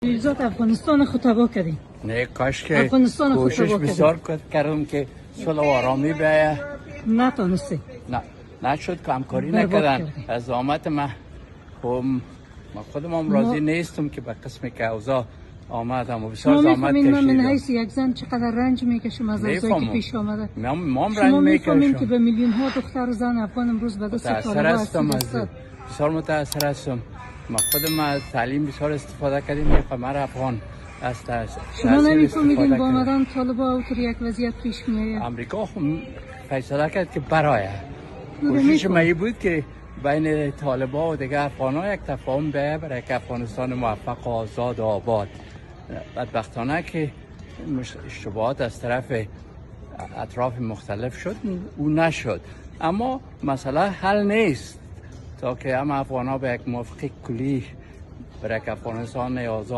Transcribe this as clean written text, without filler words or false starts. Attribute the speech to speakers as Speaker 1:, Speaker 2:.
Speaker 1: ایزاد افغانستان خود تباه کردیم.
Speaker 2: نه کاش که
Speaker 1: افغانستان خود
Speaker 2: کوشش
Speaker 1: تباه
Speaker 2: بسیار کردم که صلح و آرامی به
Speaker 1: نتونسته.
Speaker 2: نشد که همکاری نکردن. از آمد ما خودم هم راضی نیستم که به قسمی که اوضاع آمدم و بسیار زحمت کشیدم.
Speaker 1: من حیث یک زن چقدر رنج میکشم از اوضاعی که پیش آمده.
Speaker 2: ما هم رنج میکشم
Speaker 1: که به میلیون ها دختر و زن افغان امروز به دست طالبان
Speaker 2: هستم. بسیار متاثر هستم. ما خودم از تعلیم بسیار استفاده کردیم. یک قمر افغان است.
Speaker 1: شما نمیفهمیدین با آمدن طالبان اوتر یک وضعیت پیش میآید.
Speaker 2: امریکا فیصله کرد که برای کوشش ما بود که بین طالبان و دیگر افغان‌ها یک تفاهم به برای که افغانستان موفق و آزاد و آباد. بدبختانه که اشتباهات از طرف اطراف مختلف شد او نشد، اما مسئله حل نیست تا که هم افغان‌ها به یک موافقه کلی برای که افغانستان آزاد